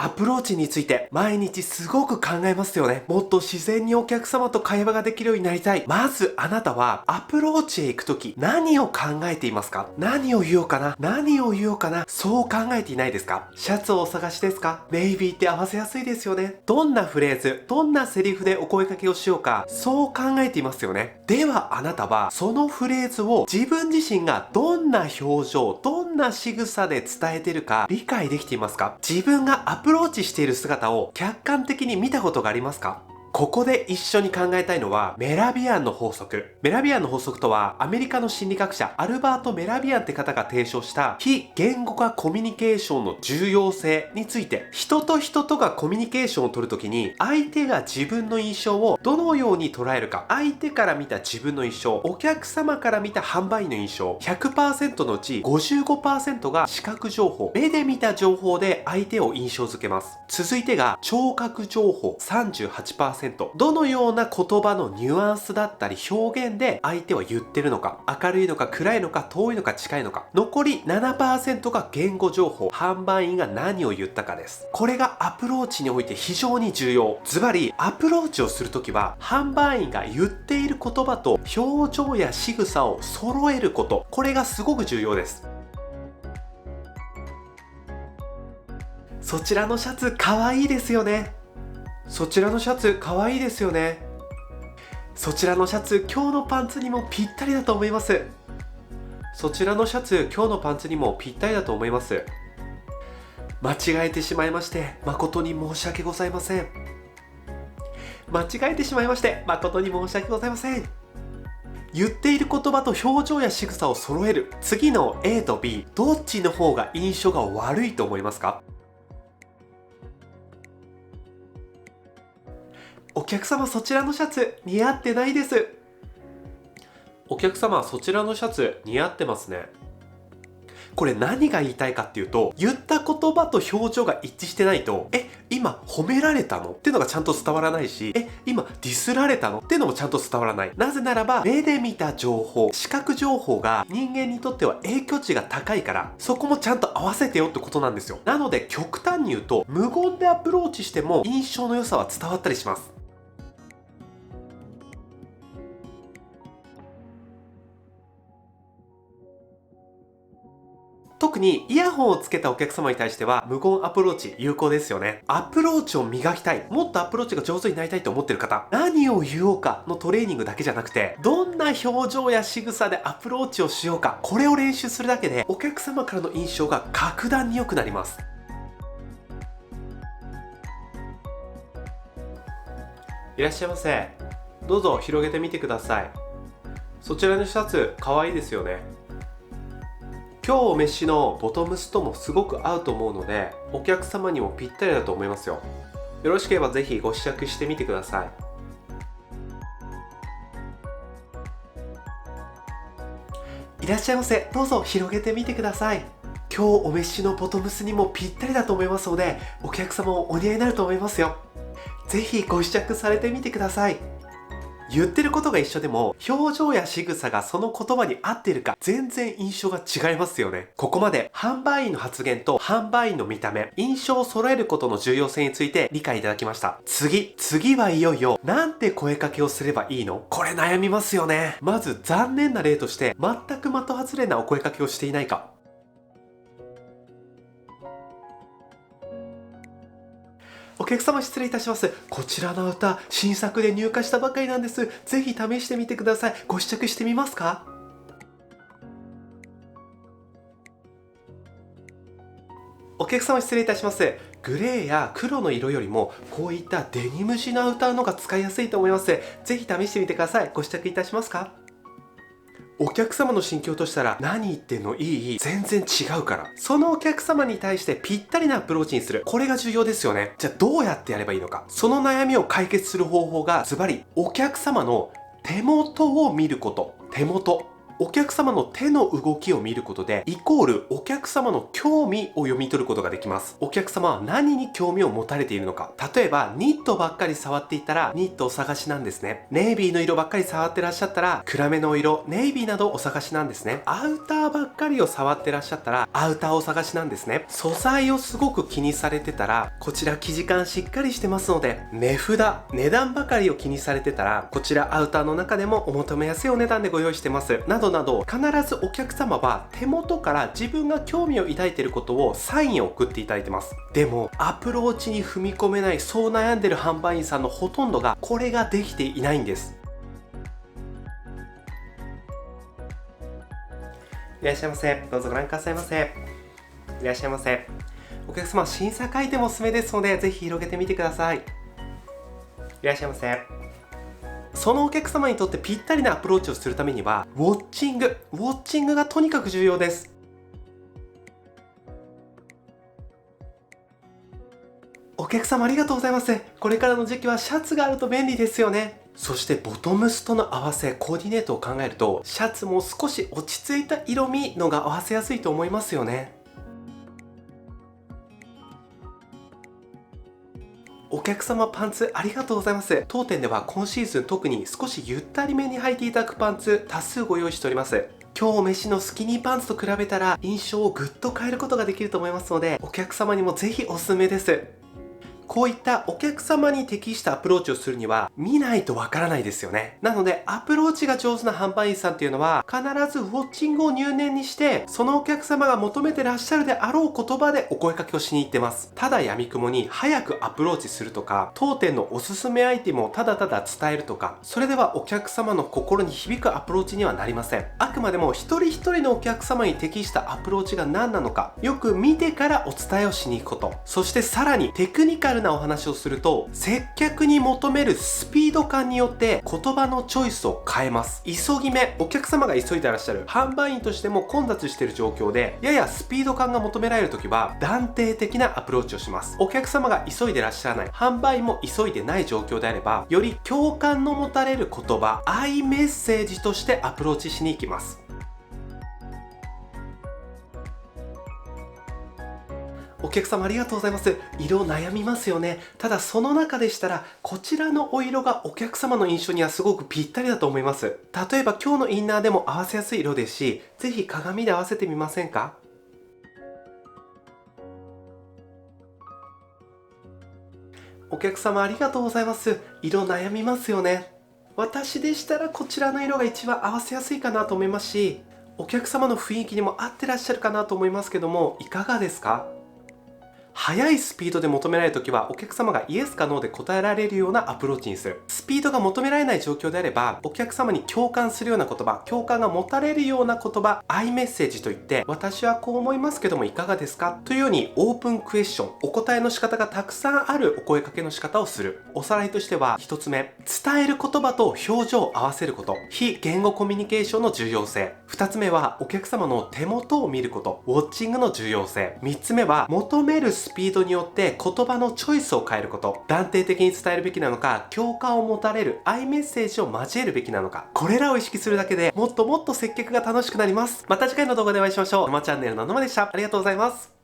アプローチについて毎日すごく考えますよね。もっと自然にお客様と会話ができるようになりたい。まずあなたはアプローチへ行くとき何を考えていますか？何を言おうかな？何を言おうかな？そう考えていないですか？シャツをお探しですか？メイビーって合わせやすいですよね。どんなフレーズ、どんなセリフでお声掛けをしようか、そう考えていますよね。ではあなたはそのフレーズを自分自身がどんな表情、どんな仕草で伝えているか理解できていますか？自分がアプローチしている姿を客観的に見たことがありますか？ここで一緒に考えたいのはメラビアンの法則。メラビアンの法則とはアメリカの心理学者アルバート・メラビアンって方が提唱した非言語化コミュニケーションの重要性について、人と人とがコミュニケーションを取るときに相手が自分の印象をどのように捉えるか、相手から見た自分の印象、お客様から見た販売員の印象、100% のうち 55% が視覚情報、目で見た情報で相手を印象づけます。続いてが聴覚情報 38%。どのような言葉のニュアンスだったり表現で相手は言ってるのか、明るいのか暗いのか遠いのか近いのか、残り 7% が言語情報、販売員が何を言ったかです。これがアプローチにおいて非常に重要。ズバリアプローチをするときは販売員が言っている言葉と表情や仕草を揃えること、これがすごく重要です。そちらのシャツかわいいですよね。そちらのシャツかわいいですよね。そちらのシャツ今日のパンツにもぴったりだと思います。そちらのシャツ今日のパンツにもぴったりだと思います。間違えてしまいまして誠に申し訳ございません。間違えてしまいまして誠に申し訳ございません。言っている言葉と表情や仕草を揃える。次の A と B、 どっちの方が印象が悪いと思いますか？お客様そちらのシャツ似合ってないです。お客様そちらのシャツ似合ってますね。これ何が言いたいかっていうと、言った言葉と表情が一致してないと、今褒められたのっていうのがちゃんと伝わらないし、今ディスられたのっていうのもちゃんと伝わらない。なぜならば目で見た情報、視覚情報が人間にとっては影響値が高いから、そこもちゃんと合わせてよってことなんですよ。なので極端に言うと無言でアプローチしても印象の良さは伝わったりします。特にイヤホンをつけたお客様に対しては無言アプローチ有効ですよね。アプローチを磨きたい、もっとアプローチが上手になりたいと思ってる方、何を言おうかのトレーニングだけじゃなくて、どんな表情や仕草でアプローチをしようか、これを練習するだけでお客様からの印象が格段に良くなります。いらっしゃいませ。どうぞ広げてみてください。そちらのシャツかわいいですよね。今日お召しのボトムスともすごく合うと思うので、お客様にもぴったりだと思いますよ。よろしければぜひご試着してみてください。いらっしゃいませ。どうぞ広げてみてください。今日お召しのボトムスにもぴったりだと思いますので、お客様もお似合いになると思いますよ。ぜひご試着されてみてください。言ってることが一緒でも表情や仕草がその言葉に合っているか全然印象が違いますよね。ここまで販売員の発言と販売員の見た目、印象を揃えることの重要性について理解いただきました。次はいよいよなんて声かけをすればいいの？これ悩みますよね。まず残念な例として全く的外れなお声かけをしていないか。お客様失礼いたします。こちらの歌、新作で入荷したばかりなんです。ぜひ試してみてください。ご試着してみますか？お客様失礼いたします。グレーや黒の色よりもこういったデニム地のアウターの方が使いやすいと思います。ぜひ試してみてください。ご試着いたしますか？お客様の心境としたら、何言ってんの、いい全然違うから。そのお客様に対してぴったりなアプローチにする。これが重要ですよね。じゃあどうやってやればいいのか。その悩みを解決する方法がズバリお客様の手元を見ること。手元。お客様の手の動きを見ることで、イコールお客様の興味を読み取ることができます。お客様は何に興味を持たれているのか。例えば、ニットばっかり触っていたら、ニットお探しなんですね。ネイビーの色ばっかり触ってらっしゃったら、暗めの色、ネイビーなどお探しなんですね。アウターばっかりを触ってらっしゃったら、アウターをお探しなんですね。素材をすごく気にされてたら、こちら生地感しっかりしてますので、値札、値段ばかりを気にされてたら、こちらアウターの中でもお求めやすいお値段でご用意してます。などなど、必ずお客様は手元から自分が興味を抱いていることをサインを送っていただいてます。でも、アプローチに踏み込めない、そう悩んでる販売員さんのほとんどが、これができていないんです。いらっしゃいませ。どうぞご覧くださいませ。いらっしゃいませ。お客様、審査回転もおすすめですので、ぜひ広げてみてください。いらっしゃいませ。そのお客様にとってぴったりなアプローチをするためには、ウォッチングがとにかく重要です。お客様ありがとうございます。これからの時期はシャツがあると便利ですよね。そしてボトムスとの合わせ、コーディネートを考えると、シャツも少し落ち着いた色味のが合わせやすいと思いますよね。お客様パンツありがとうございます。当店では今シーズン特に少しゆったりめに履いていただくパンツ多数ご用意しております。今日飯のスキニーパンツと比べたら印象をぐっと変えることができると思いますので、お客様にもぜひおすすめです。こういったお客様に適したアプローチをするには見ないとわからないですよね。なのでアプローチが上手な販売員さんっていうのは必ずウォッチングを入念にしてそのお客様が求めてらっしゃるであろう言葉でお声掛けをしに行ってます。ただ闇雲に早くアプローチするとか当店のおすすめアイテムをただただ伝えるとかそれではお客様の心に響くアプローチにはなりません。あくまでも一人一人のお客様に適したアプローチが何なのかよく見てからお伝えをしに行くこと、そしてさらにテクニカルなお話をすると接客に求めるスピード感によって言葉のチョイスを変えます。急ぎ目、お客様が急いでらっしゃる、販売員としても混雑している状況でややスピード感が求められる時は断定的なアプローチをします。お客様が急いでらっしゃらない、販売員も急いでない状況であればより共感の持たれる言葉、アイメッセージとしてアプローチしに行きます。お客様ありがとうございます。色悩みますよね。ただその中でしたら、こちらのお色がお客様の印象にはすごくぴったりだと思います。例えば今日のインナーでも合わせやすい色ですし、ぜひ鏡で合わせてみませんか？お客様ありがとうございます。色悩みますよね。私でしたらこちらの色が一番合わせやすいかなと思いますし、お客様の雰囲気にも合ってらっしゃるかなと思いますけども、いかがですか？速いスピードで求められるときはお客様がイエスかノーで答えられるようなアプローチにする。スピードが求められない状況であればお客様に共感するような言葉、共感が持たれるような言葉、アイメッセージといって私はこう思いますけどもいかがですかというようにオープンクエスチョン、お答えの仕方がたくさんあるお声掛けの仕方をする。おさらいとしては1つ目、伝える言葉と表情を合わせること、非言語コミュニケーションの重要性。2つ目はお客様の手元を見ること、ウォッチングの重要性。3つ目は求めるスピードによって言葉のチョイスを変えること、断定的に伝えるべきなのか共感を持たれるアイメッセージを交えるべきなのか、これらを意識するだけでもっともっと接客が楽しくなります。また次回の動画でお会いしましょう。沼チャンネルの沼でした。ありがとうございます。